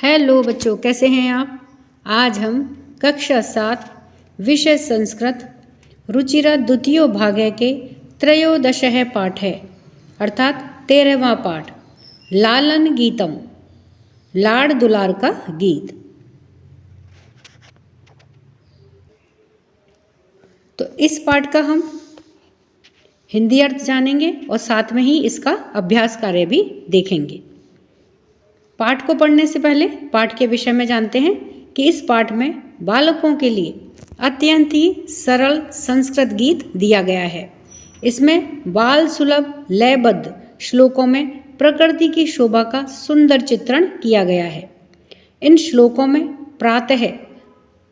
Hello बच्चों, कैसे हैं आप। आज हम कक्षा 7 विषय संस्कृत रुचिरा द्वितीय भाग्य के त्रयोदशः पाठ है, अर्थात 13वां पाठ लालन गीतम, लाड़ दुलार का गीत। तो इस पाठ का हम हिंदी अर्थ जानेंगे और साथ में ही इसका अभ्यास कार्य भी देखेंगे। पाठ को पढ़ने से पहले पाठ के विषय में जानते हैं कि इस पाठ में बालकों के लिए अत्यंत ही सरल संस्कृत गीत दिया गया है। इसमें बाल सुलभ लयबद्ध श्लोकों में प्रकृति की शोभा का सुंदर चित्रण किया गया है। इन श्लोकों में प्रातः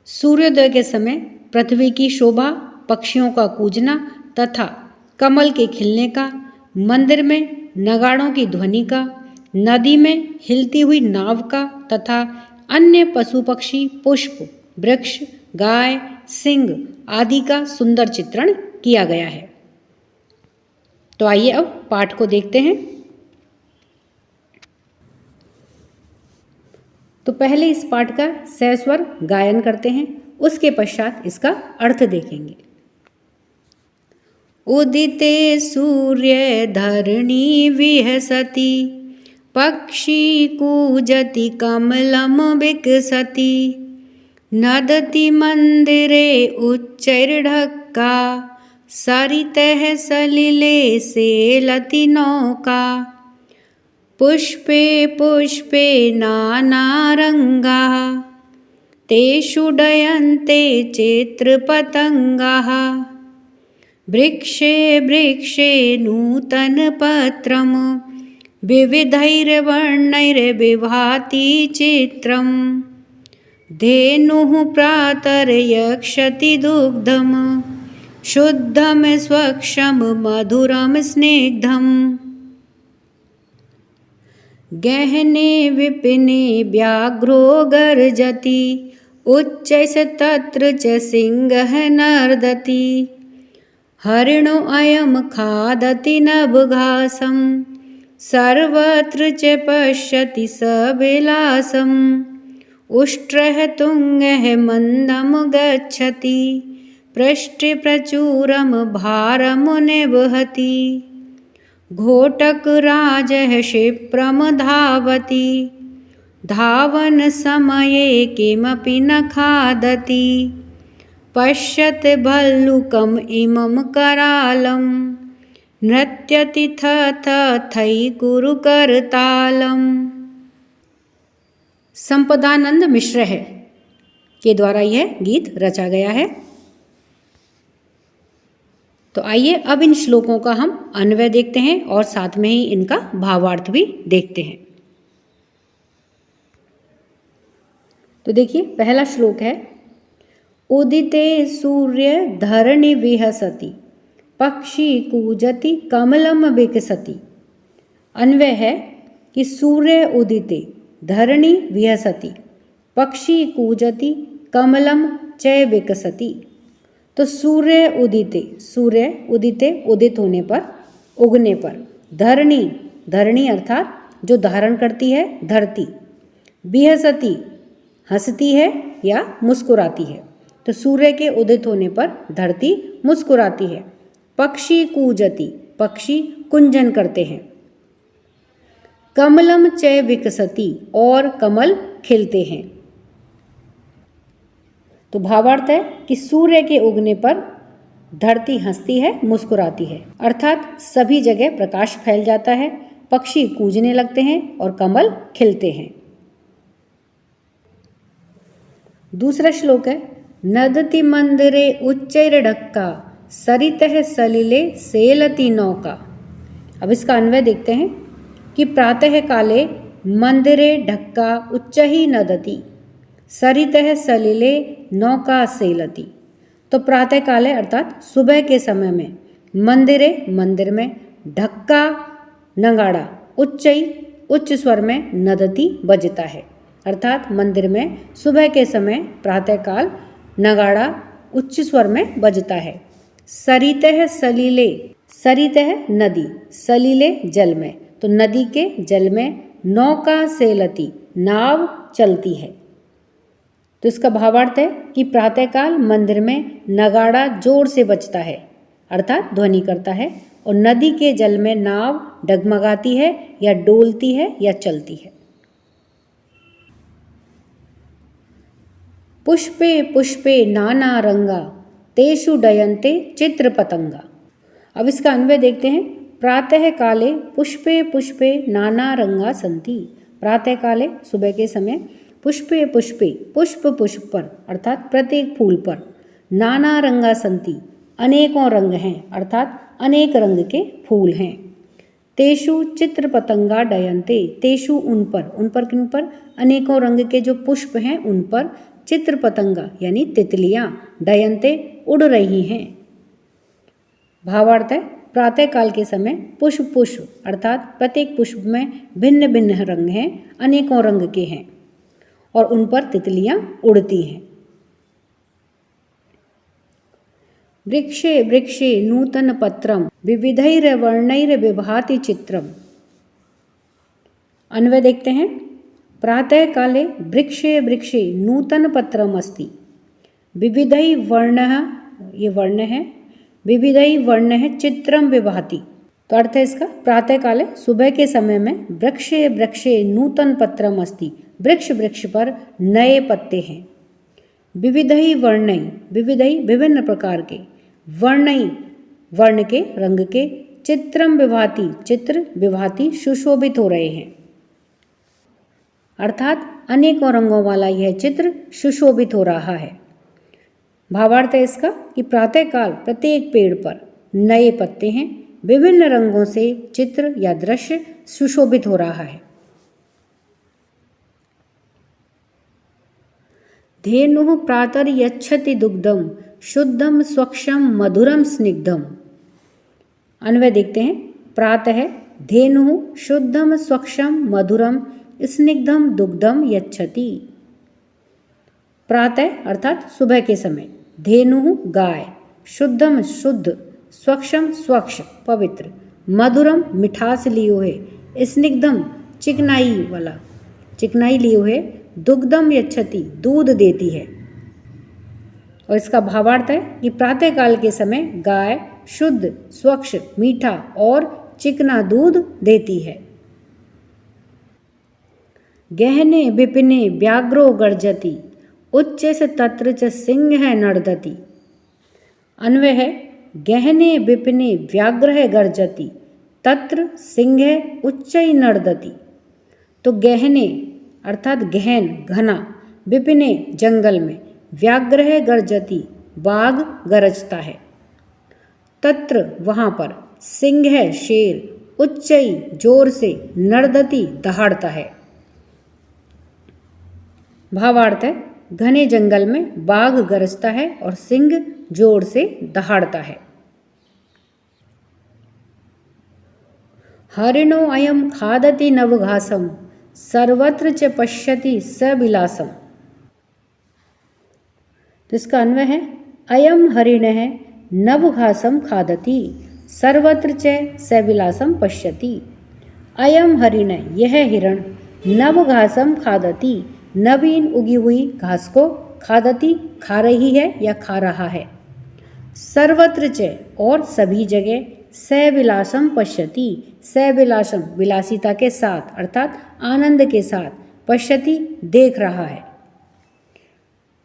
सूर्योदय के समय पृथ्वी की शोभा, पक्षियों का कूजना तथा कमल के खिलने का, मंदिर में नगाड़ों की ध्वनि का, नदी में हिलती हुई नाव का तथा अन्य पशु पक्षी, पुष्प, वृक्ष, गाय, सिंह आदि का सुंदर चित्रण किया गया है। तो आइए अब पाठ को देखते हैं। तो पहले इस पाठ का सस्वर गायन करते हैं, उसके पश्चात इसका अर्थ देखेंगे। उदिते सूर्य धरणी विहसति, पक्षी कूजति कमलम विकसति, नदति मंदिरे उच्चैर्ढक्का, सरितः सलिले सेलति नौका, पुष्पे पुष्पे नानारङ्गाः, तेषु डयन्ते चित्रपतङ्गाः, वृक्षे वृक्षे नूतनपत्रम्, विविधैर्वर्णैर्विभाति चित्रम्, धेनुः प्रातर्यक्षति दुग्धम्, शुद्धं स्वच्छं मधुरं स्निग्धम्, गहने विपिने व्याघ्रो गर्जति, उच्चैस्तत्र च सिंहः नर्दति, हरिणो अयं खादति नभघासं, सर्वत्र च पश्यति सविलासम्, उष्ट्रः तुङ्गः मन्दं गच्छति, पृष्ठे प्रचुरं भारं निवहति, घोटकराजः क्षिप्रं धावति, धावनसमये किमपि न खादति, पश्यत भल्लुकम् इमं करालं, नृत्यति थै कुरुकरतालम्। संपदानंद मिश्र है के द्वारा यह गीत रचा गया है। तो आइए अब इन श्लोकों का हम अन्वय देखते हैं और साथ में ही इनका भावार्थ भी देखते हैं। तो देखिए, पहला श्लोक है उदिते सूर्य धरणी विहसति, पक्षी कूजति कमलम विकसति। अन्वय है कि सूर्य उदिते धरणी विहसति, पक्षी कूजति कमलम च विकसति। तो सूर्य उदिते उदित होने पर, उगने पर, धरणी धरणी अर्थात जो धारण करती है धरती, विहसति हंसती है या मुस्कुराती है। तो सूर्य के उदित होने पर धरती मुस्कुराती है। पक्षी कूजति पक्षी कुंजन करते हैं। कमलम च विकसति और कमल खिलते हैं। तो भावार्थ है कि सूर्य के उगने पर धरती हंसती है, मुस्कुराती है, अर्थात सभी जगह प्रकाश फैल जाता है, पक्षी कूजने लगते हैं और कमल खिलते हैं। दूसरा श्लोक है नदति मंदिरे उच्चैर्ढक्का, सरितः सलिले सेलति नौका। अब इसका अन्वय देखते हैं कि प्रातः काले मंदिरे ढक्का उच्चहि नदति, सरितः सलिले नौका सेलति। तो प्रातः काले अर्थात सुबह के समय में, मंदिरे मंदिर में, ढक्का नगाड़ा, उच्च स्वर में, नदति बजता है, अर्थात मंदिर में सुबह के समय प्रातःकाल नगाड़ा उच्च स्वर में बजता है। सरितः सलिले, सरितः नदी, सलिले जल में, तो नदी के जल में, नौका सेलति नाव चलती है। तो इसका भावार्थ है कि प्रातःकाल मंदिर में नगाड़ा जोर से बजता है अर्थात ध्वनि करता है और नदी के जल में नाव डगमगाती है या डोलती है या चलती है। पुष्पे पुष्पे नाना रंगा तेषु डयन्ते चित्र पतंगा। अब इसका अन्वय देखते हैं। प्रातः काले पुष्पे पुष्पे नाना रंगा संति। प्रातः काले सुबह के समय पुष्पे पुष्पे पुष्प पुष्प पर अर्थात प्रत्येक फूल पर नाना रंगा संति अनेकों रंग हैं अर्थात अनेक रंग के फूल हैं। तेषु चित्र पतंगा डयन्ते। तेषु उन पर किन पर? अनेकों रंग के जो पुष्प हैं उन पर चित्र पतंगा यानी तितलियां डयन्ते उड़ रही हैं। भावार्थ है प्रातः काल के समय पुष्प पुष्प अर्थात प्रत्येक पुष्प में भिन्न भिन्न रंग हैं, अनेकों रंग के हैं और उन पर तितलियां उड़ती हैं। वृक्षे वृक्षे नूतन पत्रम विविधैर्वर्णैर्विभाति चित्रम। अन्वय देखते हैं। प्रातः काले वृक्षे वृक्षे नूतन पत्रम अस्ति विविधै वर्णः, ये वर्ण है, विविधै वर्ण चित्रम विभाति। तो अर्थ है इसका प्रातः काले सुबह के समय में वृक्षे वृक्षे नूतन पत्रम अस्ति वृक्ष वृक्ष पर नए पत्ते हैं। विविधै वर्णै विविधै विभिन्न प्रकार के वर्णै वर्ण के रंग के चित्रम विभाति चित्र विभाति सुशोभित हो रहे हैं अर्थात अनेकों रंगों वाला यह चित्र सुशोभित हो रहा है। भावार्थ है इसका कि प्रातःकाल प्रत्येक पेड़ पर नए पत्ते हैं, विभिन्न रंगों से चित्र या दृश्य सुशोभित हो रहा है। धेनुः प्रातर्यच्छति दुग्धम शुद्धम स्वच्छम मधुरम स्निग्धम। अन्वय देखते हैं। प्रातः धेनुः शुद्धम स्वच्छम मधुरम स्निग्धम दुग्धम यच्छति। प्रातः अर्थात सुबह के समय, धेनुः गाय, शुद्धम शुद्ध, स्वच्छम स्वच्छ पवित्र, मधुरम मिठास लिए हुए, स्निग्धम चिकनाई वाला चिकनाई लिए हुए, दुग्धम यच्छति दूध देती है। और इसका भावार्थ है कि प्रातःकाल के समय गाय शुद्ध स्वच्छ मीठा और चिकना दूध देती है। गहने विपिने व्याघ्रो गर्जति उच्च से तत्र च सिंह नर्दति। अन्वय है गहने विपिने व्याघ्र गर्जति तत्र सिंह उच्चै नर्दति। तो गहने अर्थात गहन घना, विपिने जंगल में, व्याघ्र गर्जति बाघ गरजता है, तत्र वहाँ पर, सिंह शेर, उच्चई जोर से, नर्दति दहाड़ता है। भावार्थ है घने जंगल में बाघ गरजता है और सिंह जोर से दहाड़ता है। हरिणो अयम खादति नवघासम सर्वत्र च पश्यति सविलासम। तो इसका अन्वय है अयम हरिणः नवघासम खादति सर्वत्र च सविलासम पश्यति। अयम हरिण यह हिरण नवघासम खादति नवीन उगी हुई घास को खादति खा रही है या खा रहा है। सर्वत्र च और सभी जगह, सविलासम पश्यति सविलासम विलासिता के साथ अर्थात आनंद के साथ, पश्यति देख रहा है।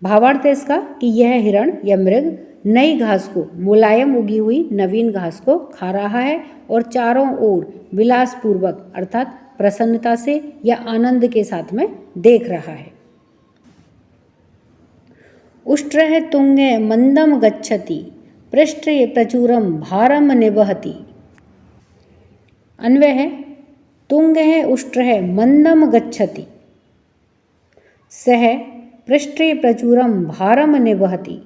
भावार्थ है इसका कि यह हिरण या मृग नई घास को, मुलायम उगी हुई नवीन घास को खा रहा है और चारों ओर विलासपूर्वक अर्थात प्रसन्नता से या आनंद के साथ में देख रहा है। उष्ट्रः तुंगे मंदम गच्छति पृष्ठे प्रचुरम भारम निवहति। अन्वय है तुंगः उष्ट्रः मंदम गच्छति सह पृष्ठे प्रचुरम भारम निवहति।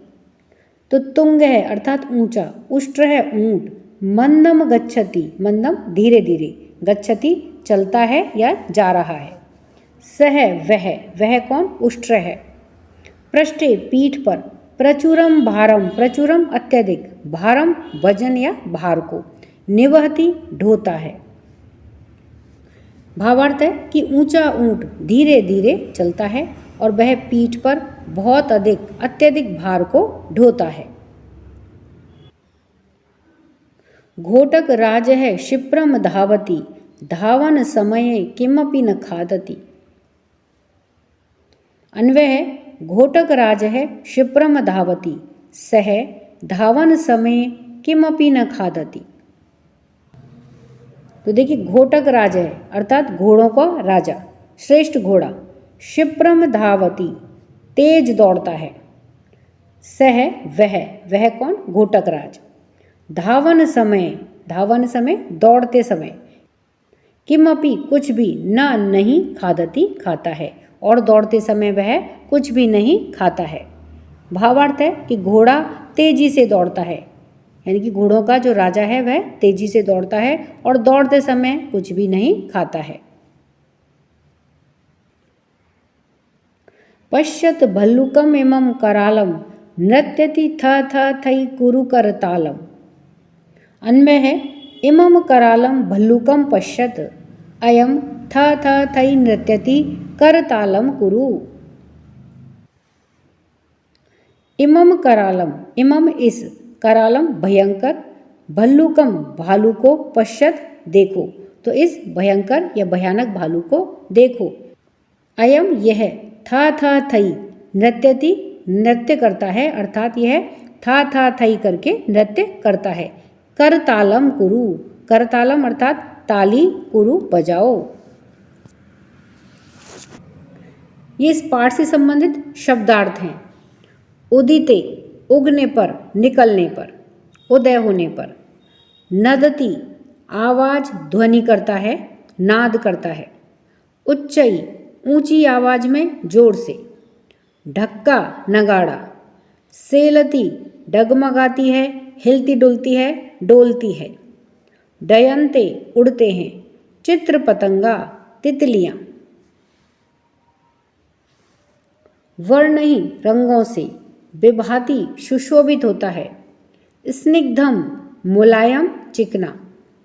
तो तुंग है अर्थात ऊंचा, उष्ट्र है ऊंट, मंदम गच्छति मंदम धीरे धीरे, गच्छति चलता है या जा रहा है, सह वह कौन? उष्ट्र है। पृष्ठे पीठ पर, प्रचुरम भारम प्रचुरम अत्यधिक, भारम वजन या भार को, निवहति ढोता है। भावार्थ है कि ऊंचा ऊंट धीरे धीरे चलता है और वह पीठ पर बहुत अत्यधिक भार को ढोता है। घोटक राज है क्षिप्रम धावती, धावन समये किमपि न खादति। अन्वय है घोटक राज है क्षिप्रम धावती, सह धावन समय किमपि न खादति। तो देखिए घोटक राज है अर्थात घोड़ों का राजा, श्रेष्ठ घोड़ा। क्षिप्रम धावती तेज दौड़ता है। सह वह कौन? घोटक राज। धावन समय दौड़ते समय, किमपि कुछ भी, न नहीं खादति खाता है, और दौड़ते समय वह कुछ भी नहीं खाता है। भावार्थ है कि घोड़ा तेजी से दौड़ता है, यानी कि घोड़ों का जो राजा है वह तेजी से दौड़ता है और दौड़ते समय कुछ भी नहीं खाता है। पश्यत भल्लुकम एवं करालम, नृत्यति थ थई कुरु करतालम। अन्वय है इमम करालम भल्लुकम पश्यत, अयम थ थई नृत्यति करतालम कुरु। इमम करालम, इमम इस, करालम भयंकर, भल्लुकम भालू को, पश्यत देखो, तो इस भयंकर या भयानक भालू को देखो। अयम यह, था थई नृत्यति नृत्य करता है, अर्थात यह था थई करके नृत्य करता है। करतालम कुरु, करतालम अर्थात ताली, कुरु बजाओ। ये इस पाठ से संबंधित शब्दार्थ हैं। उदिते उगने पर, निकलने पर, उदय होने पर। नदति आवाज ध्वनि करता है, नाद करता है। उच्चई ऊंची आवाज में जोर से। ढक्का नगाड़ा। सेलती डगमगाती है, हिलती डुलती है, डोलती है। डयंते उड़ते हैं। चित्र पतंगा तितलियां। वर्णही रंगों से। विभाति सुशोभित होता है। स्निग्धम मुलायम चिकना।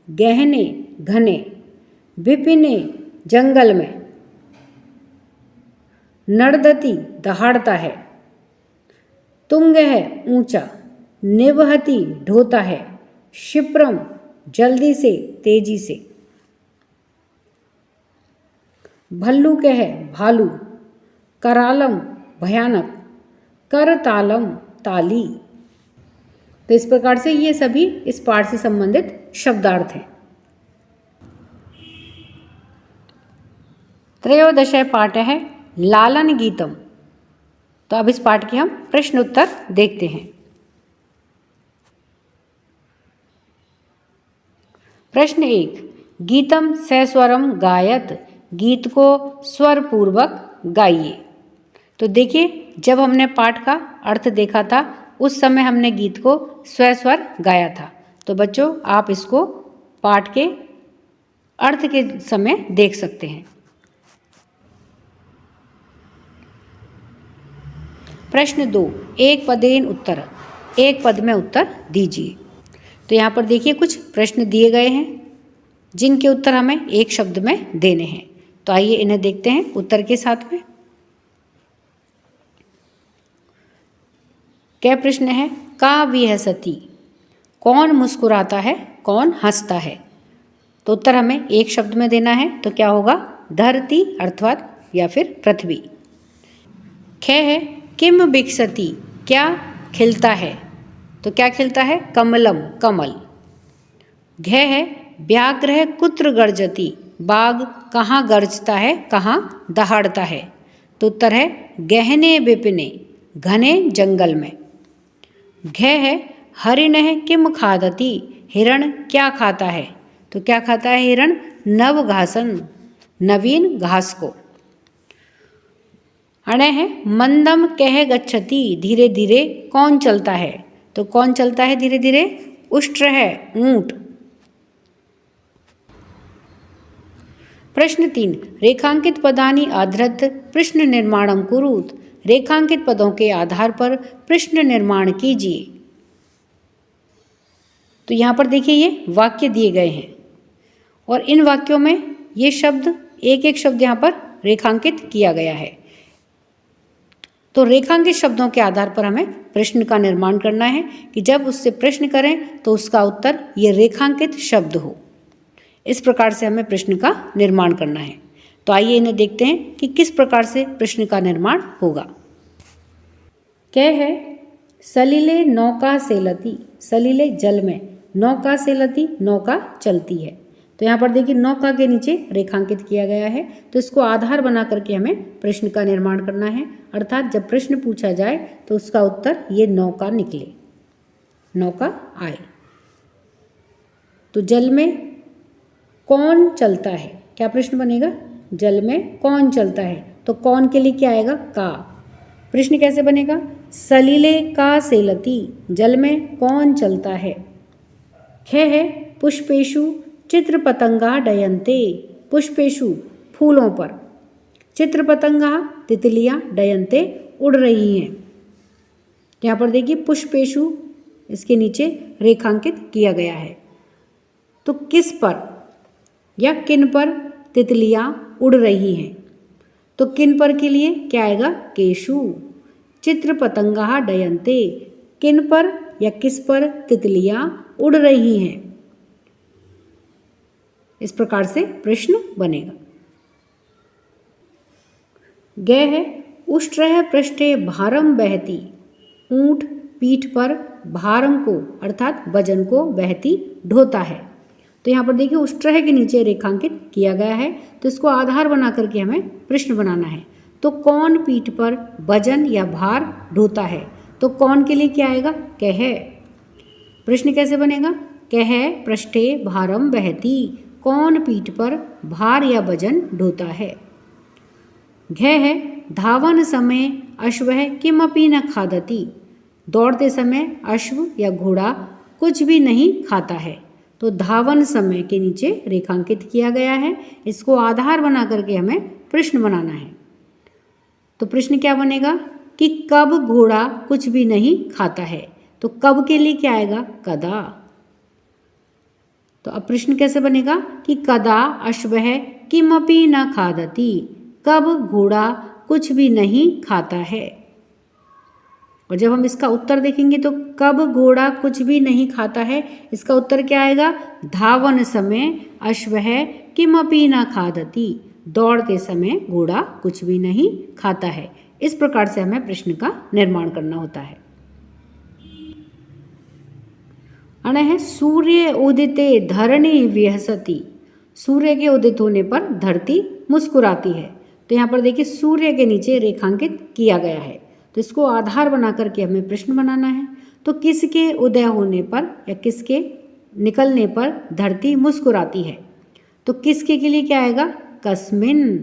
गहने घने। विपिने जंगल में। नर्दती दहाड़ता है। तुंग है ऊंचा। निवहति ढोता है। क्षिप्रम जल्दी से, तेजी से। भल्लुक है भालू। करालम भयानक। करतालम ताली। तो इस प्रकार से ये सभी इस पाठ से संबंधित शब्दार्थ हैं। त्रयोदश पाठ है लालन गीतम। तो अब इस पाठ के हम प्रश्न उत्तर देखते हैं। प्रश्न 1, गीतम सस्वरम गायत, गीत को स्वर पूर्वक गाइए। तो देखिए जब हमने पाठ का अर्थ देखा था उस समय हमने गीत को स्वस्वर गाया था। तो बच्चों आप इसको पाठ के अर्थ के समय देख सकते हैं। प्रश्न 2, एक पदेन उत्तर, एक पद में उत्तर दीजिए। तो यहाँ पर देखिए कुछ प्रश्न दिए गए हैं जिनके उत्तर हमें एक शब्द में देने हैं। तो आइए इन्हें देखते हैं उत्तर के साथ में। क्या प्रश्न है? का विहसति, कौन मुस्कुराता है, कौन हंसता है। तो उत्तर हमें एक शब्द में देना है। तो क्या होगा? धरती अर्थात या फिर पृथ्वी। ख है किम विकसति, क्या खिलता है। तो क्या खिलता है? कमलम कमल। घ है व्याघ्र कुत्र गर्जति, बाघ कहाँ गर्जता है, कहाँ दहाड़ता है। तो उत्तर है गहने विपिने, घने जंगल में। घ है हरिण किम खादति, हिरण क्या खाता है। तो क्या खाता है हिरण? नव घासन, नवीन घास को। अण है मंदम कह गच्छति, धीरे धीरे कौन चलता है। तो कौन चलता है धीरे धीरे? उष्ट्र है ऊंट। प्रश्न 3, रेखांकित पदानि आधृत प्रश्न निर्माणम कुरुत, रेखांकित पदों के आधार पर प्रश्न निर्माण कीजिए। तो यहाँ पर देखिए ये वाक्य दिए गए हैं और इन वाक्यों में ये शब्द एक एक शब्द यहाँ पर रेखांकित किया गया है। तो रेखांकित शब्दों के आधार पर हमें प्रश्न का निर्माण करना है कि जब उससे प्रश्न करें तो उसका उत्तर ये रेखांकित शब्द हो। इस प्रकार से हमें प्रश्न का निर्माण करना है। तो आइए इन्हें देखते हैं कि किस प्रकार से प्रश्न का निर्माण होगा। क्या है? सलीले नौका सेलती, सलीले जल में, नौका सेलती, नौका चलती है। तो यहाँ पर देखिए नौका के नीचे रेखांकित किया गया है, तो इसको आधार बना करके हमें प्रश्न का निर्माण करना है। अर्थात जब प्रश्न पूछा जाए तो उसका उत्तर ये नौका निकले, नौका आए। तो जल में कौन चलता है, क्या प्रश्न बनेगा? जल में कौन चलता है, तो कौन के लिए क्या आएगा? का। प्रश्न कैसे बनेगा? सलीले का सेलती, जल में कौन चलता है। ख है पुष्पेशु चित्र पतंगा डयन्ते, पुष्पेशु फूलों पर, चित्र पतंगा तितलियां, डयन्ते उड़ रही हैं। यहाँ पर देखिए पुष्पेशु इसके नीचे रेखांकित किया गया है। तो किस पर या किन पर तितलियां उड़ रही हैं, तो किन पर के लिए क्या आएगा? केशु चित्र पतंगा डयन्ते, किन पर या किस पर तितलियां उड़ रही हैं। इस प्रकार से प्रश्न बनेगा। ग है उष्ट्रः पृष्ठे भारम बहती, ऊंट पीठ पर भारम को अर्थात वजन को बहती ढोता है। तो यहाँ पर देखिए उष्ट्रः के नीचे रेखांकित किया गया है, तो इसको आधार बना करके हमें प्रश्न बनाना है। तो कौन पीठ पर वजन या भार ढोता है, तो कौन के लिए क्या आएगा? कह। प्रश्न कैसे बनेगा? कह पृष्ठे भारम बहती, कौन पीठ पर भार या वजन ढोता है। घ है धावन समय अश्वः किमपि न खादति, दौड़ते समय अश्व या घोड़ा कुछ भी नहीं खाता है। तो धावन समय के नीचे रेखांकित किया गया है, इसको आधार बना करके हमें प्रश्न बनाना है। तो प्रश्न क्या बनेगा कि कब घोड़ा कुछ भी नहीं खाता है, तो कब के लिए क्या आएगा? कदा। तो अब प्रश्न कैसे बनेगा कि कदा अश्वः किमपि न खादति, कब घोड़ा कुछ भी नहीं खाता है। और जब हम इसका उत्तर देखेंगे तो कब घोड़ा कुछ भी नहीं खाता है, इसका उत्तर क्या आएगा? धावन समय अश्वः किमपि न खादति, दौड़ते समय घोड़ा कुछ भी नहीं खाता है। इस प्रकार से हमें प्रश्न का निर्माण करना होता है। अणः सूर्य उदिते धरणी विहसति, सूर्य के उदित होने पर धरती मुस्कुराती है। तो यहाँ पर देखिए सूर्य के नीचे रेखांकित किया गया है, तो इसको आधार बना करके हमें प्रश्न बनाना है। तो किसके उदय होने पर या किसके निकलने पर धरती मुस्कुराती है, तो किसके के लिए क्या आएगा? कस्मिन।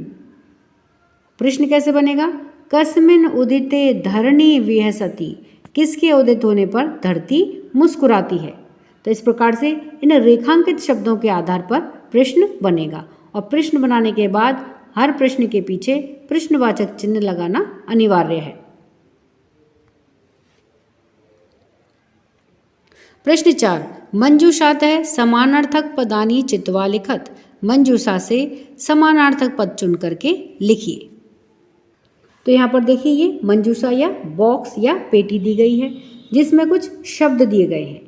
प्रश्न कैसे बनेगा? कस्मिन उदिते धरणी विहसति, किसके उदित होने पर धरती मुस्कुराती है। तो इस प्रकार से इन रेखांकित शब्दों के आधार पर प्रश्न बनेगा, और प्रश्न बनाने के बाद हर प्रश्न के पीछे प्रश्नवाचक चिन्ह लगाना अनिवार्य है। प्रश्न 4, मंजूषातः समानार्थक पदानि चित्वा लिखत, मंजूषा से समानार्थक पद चुन करके लिखिए। तो यहाँ पर देखिए ये मंजूषा या बॉक्स या पेटी दी गई है जिसमें कुछ शब्द दिए गए हैं,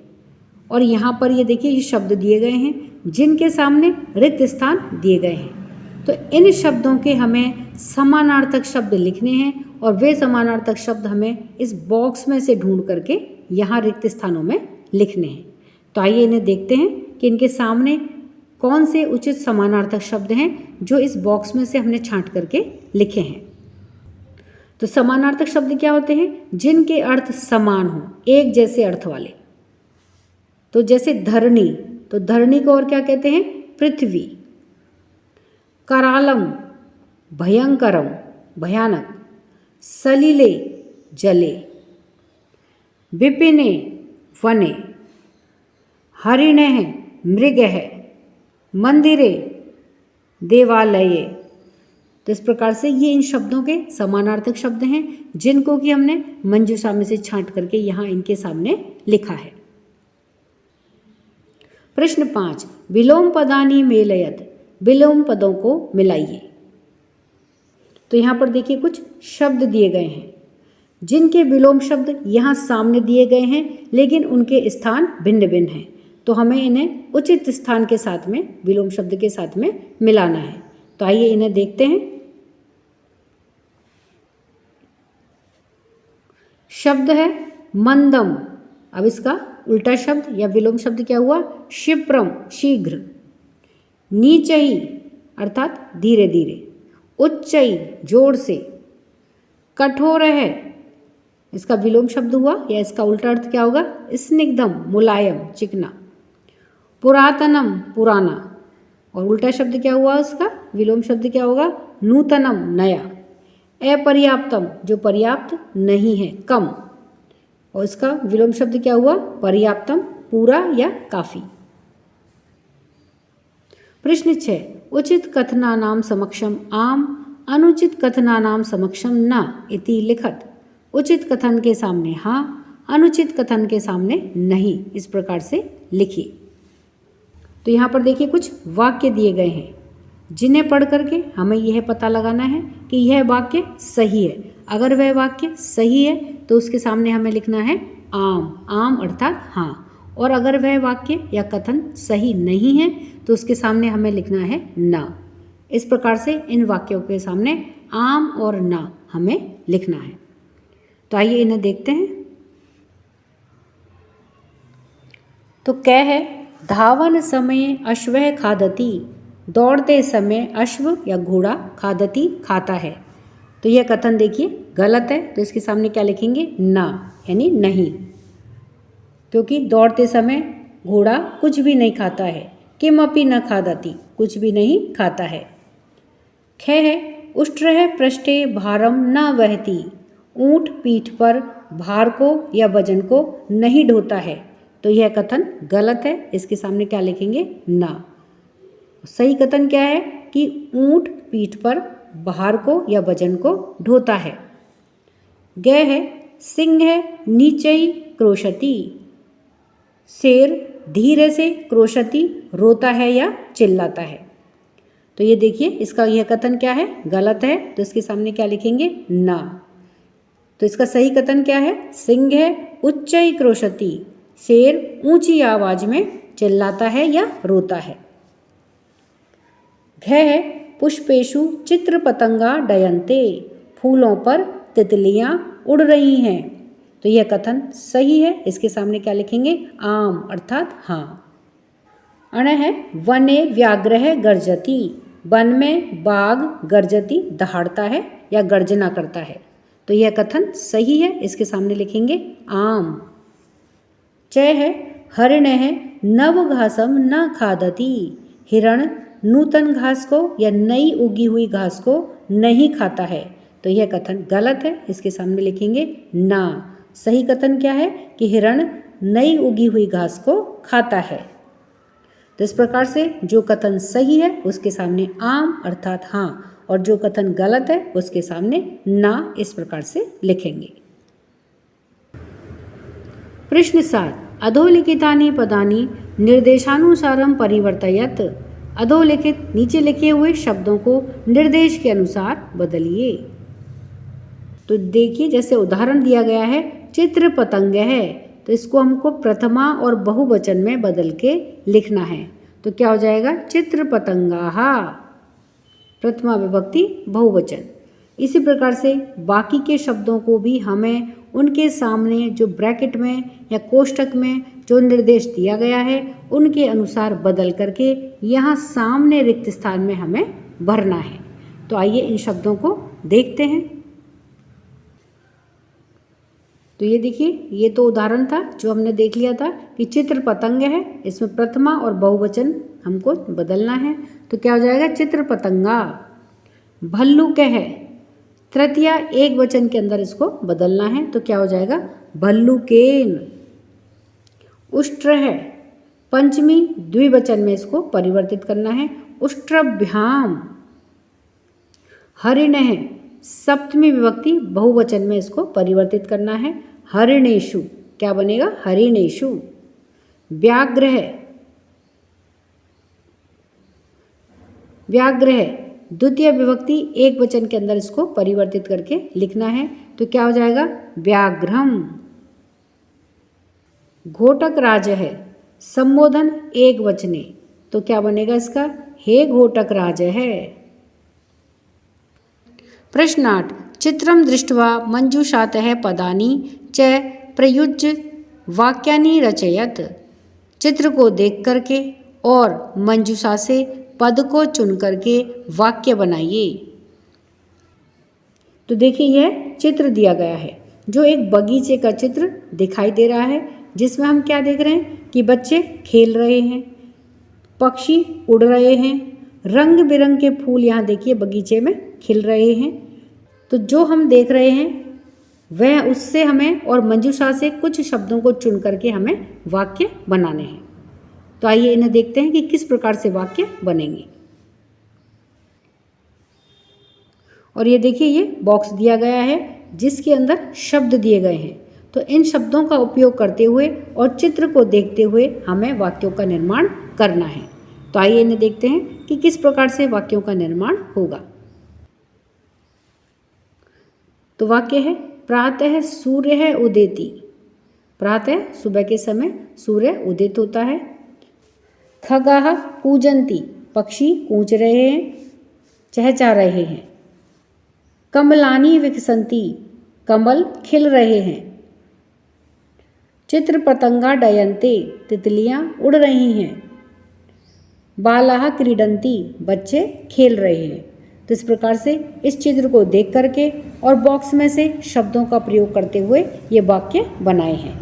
और यहाँ पर ये देखिए ये शब्द दिए गए हैं जिनके सामने रिक्त स्थान दिए गए हैं। तो इन शब्दों के हमें समानार्थक शब्द लिखने हैं, और वे समानार्थक शब्द हमें इस बॉक्स में से ढूंढ करके यहाँ रिक्त स्थानों में लिखने हैं। तो आइए इन्हें देखते हैं कि इनके सामने कौन से उचित समानार्थक शब्द हैं जो इस बॉक्स में से हमने छांट करके लिखे हैं। तो समानार्थक शब्द क्या होते हैं? जिनके अर्थ समान हों, एक जैसे अर्थ वाले। तो जैसे धरणी, तो धरणी को और क्या कहते हैं? पृथ्वी। करालम भयंकरम भयानक, सलिले जले, विपिने वने, हरिणः मृगः, मंदिरे देवालये। तो इस प्रकार से ये इन शब्दों के समानार्थक शब्द हैं जिनको कि हमने मंजूषा में से छांट करके यहाँ इनके सामने लिखा है। प्रश्न 5, विलोम पदानि मेलयत, विलोम पदों को मिलाइए। तो यहाँ पर देखिए कुछ शब्द दिए गए हैं जिनके विलोम शब्द यहाँ सामने दिए गए हैं, लेकिन उनके स्थान भिन्न भिन्न हैं। तो हमें इन्हें उचित स्थान के साथ में, विलोम शब्द के साथ में मिलाना है। तो आइए इन्हें देखते हैं। शब्द है मंदम। अब इसका उल्टा शब्द या विलोम शब्द क्या हुआ? क्षिप्रम, शीघ्र। नीचई अर्थात धीरे धीरे। उच्चई, जोर से। कठोर है, इसका विलोम शब्द हुआ या इसका उल्टा अर्थ क्या होगा? स्निग्धम, मुलायम, चिकना। पुरातनम, पुराना। और उल्टा शब्द क्या हुआ उसका? विलोम शब्द क्या होगा? नूतनम, नया। अपर्याप्तम, जो पर्याप्त नहीं है, कम। और इसका विलोम शब्द क्या हुआ? पर्याप्तम, पूरा या काफी। प्रश्न 6, उचित कथनानां समक्षम आम, अनुचित कथनानां समक्षम न इति लिखत। उचित कथन के सामने हाँ, अनुचित कथन के सामने नहीं, इस प्रकार से लिखिए। तो यहाँ पर देखिए कुछ वाक्य दिए गए हैं जिन्हें पढ़ करके हमें यह पता लगाना है कि यह वाक्य सही है। अगर वह वाक्य सही है तो उसके सामने हमें लिखना है आम, आम अर्थात हाँ। और अगर वह वाक्य या कथन सही नहीं है तो उसके सामने हमें लिखना है ना। इस प्रकार से इन वाक्यों के सामने आम और ना हमें लिखना है। तो आइए इन्हें देखते हैं। तो क्या है? धावन समय अश्वः खादति। दौड़ते समय अश्व या घोड़ा खादति, खाता है। तो यह कथन देखिए गलत है। तो इसके सामने क्या लिखेंगे? ना, यानी नहीं। क्योंकि दौड़ते समय घोड़ा कुछ भी नहीं खाता है। किमपि न खादति, कुछ भी नहीं खाता है। ख है उष्ट्रः पृष्ठे भारम न वहति। ऊंट पीठ पर भार को या वजन को नहीं ढोता है। तो यह कथन गलत है। इसके सामने क्या लिखेंगे? ना। सही कथन क्या है कि ऊंट पीठ पर भार को या वजन को ढोता है। ग है सिंह नीचई क्रोशति। शेर धीरे से क्रोशति, रोता है या चिल्लाता है। तो ये देखिए इसका यह कथन क्या है? गलत है। तो इसके सामने क्या लिखेंगे? ना। तो इसका सही कथन क्या है? सिंह उच्चई क्रोशति। शेर ऊंची आवाज में चिल्लाता है या रोता है। घ है पुष्पेशु चित्र पतंगा डयन्ते। फूलों पर तितलियां उड़ रही हैं। तो यह कथन सही है। इसके सामने क्या लिखेंगे? आम अर्थात हाँ। अण है वने व्याघ्र गर्जति। वन में बाघ गर्जति, दहाड़ता है या गर्जना करता है। तो यह कथन सही है। इसके सामने लिखेंगे आम। च है हरिण नव घासम न खादति। हिरण नूतन घास को या नई उगी हुई घास को नहीं खाता है। तो यह कथन गलत है। इसके सामने लिखेंगे ना। सही कथन क्या है कि हिरण नई उगी हुई घास को खाता है। तो इस प्रकार से जो कथन सही है उसके सामने आम अर्थात हाँ, और जो कथन गलत है उसके सामने ना, इस प्रकार से लिखेंगे। प्रश्न 7, अधोलिखितानि पदानि निर्देशानुसारम परिवर्तयत। अधोलिखित नीचे लिखे हुए शब्दों को निर्देश के अनुसार बदलिए। तो देखिए जैसे उदाहरण दिया गया है चित्र पतंग है, तो इसको हमको प्रथमा और बहुवचन में बदल के लिखना है। तो क्या हो जाएगा? चित्र पतंगाहा, प्रथमा विभक्ति बहुवचन। इसी प्रकार से बाकी के शब्दों को भी हमें उनके सामने जो ब्रैकेट में या कोष्ठक में जो निर्देश दिया गया है उनके अनुसार बदल करके यहाँ सामने रिक्त स्थान में हमें भरना है। तो आइए इन शब्दों को देखते हैं। तो ये देखिए, ये तो उदाहरण था जो हमने देख लिया था कि चित्र पतंग है, इसमें प्रथमा और बहुवचन हमको बदलना है। तो क्या हो जाएगा? चित्र पतंगा। भल्लुक है, तृतीया एक वचन के अंदर इसको बदलना है। तो क्या हो जाएगा? भल्लुकेन। उष्ट्र है, पंचमी द्विवचन में इसको परिवर्तित करना है, उष्ट्रभ्याम। हरिण है, सप्तमी विभक्ति बहुवचन में इसको परिवर्तित करना है, हरिणेषु। क्या बनेगा? हरिणेषु। व्याघ्र है, व्याघ्र है, द्वितीय विभक्ति एक वचन के अंदर इसको परिवर्तित करके लिखना है, तो क्या हो जाएगा? व्याघ्रम। घोटक राज है, संबोधन एक वचने, तो क्या बनेगा इसका? हे घोटक राज है। प्रश्न 8, चित्रम दृष्ट्वा मंजूषातः पदानि च प्रयुज्य वाक्यानि रचयत। चित्र को देख करके और मंजूषा से पद को चुन करके वाक्य बनाइए। तो देखिए यह चित्र दिया गया है, जो एक बगीचे का चित्र दिखाई दे रहा है, जिसमें हम क्या देख रहे हैं कि बच्चे खेल रहे हैं, पक्षी उड़ रहे हैं, रंग बिरंग के फूल यहाँ देखिए बगीचे में खिल रहे हैं। तो जो हम देख रहे हैं वह उससे हमें और मंजूषा से कुछ शब्दों को चुन करके हमें वाक्य बनाने हैं। तो आइए इन्हें देखते हैं कि किस प्रकार से वाक्य बनेंगे। और ये देखिए ये बॉक्स दिया गया है जिसके अंदर शब्द दिए गए हैं। तो इन शब्दों का उपयोग करते हुए और चित्र को देखते हुए हमें वाक्यों का निर्माण करना है। तो आइए इन्हें देखते हैं कि किस प्रकार से वाक्यों का निर्माण होगा। तो वाक्य है, प्रातः सूर्य है उदेति। प्रातः सुबह के समय सूर्य उदित होता है। खगाः कूजन्ति, पक्षी कूंच रहे हैं, चहचहा रहे हैं। कमलानि विकसन्ति, कमल खिल रहे हैं। चित्र पतंगा डयन्ते, तितलियां उड़ रही हैं। बालाः क्रीडन्ति, बच्चे खेल रहे हैं। तो इस प्रकार से इस चित्र को देख करके और बॉक्स में से शब्दों का प्रयोग करते हुए ये वाक्य बनाए हैं।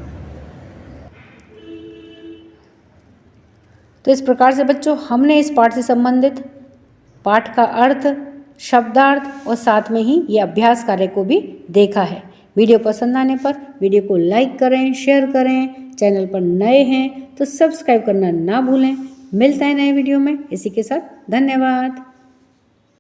तो इस प्रकार से बच्चों हमने इस पाठ से संबंधित पाठ का अर्थ, शब्दार्थ और साथ में ही ये अभ्यास कार्य को भी देखा है। वीडियो पसंद आने पर वीडियो को लाइक करें, शेयर करें। चैनल पर नए हैं तो सब्सक्राइब करना ना भूलें। मिलते हैं नए वीडियो में। इसी के साथ धन्यवाद।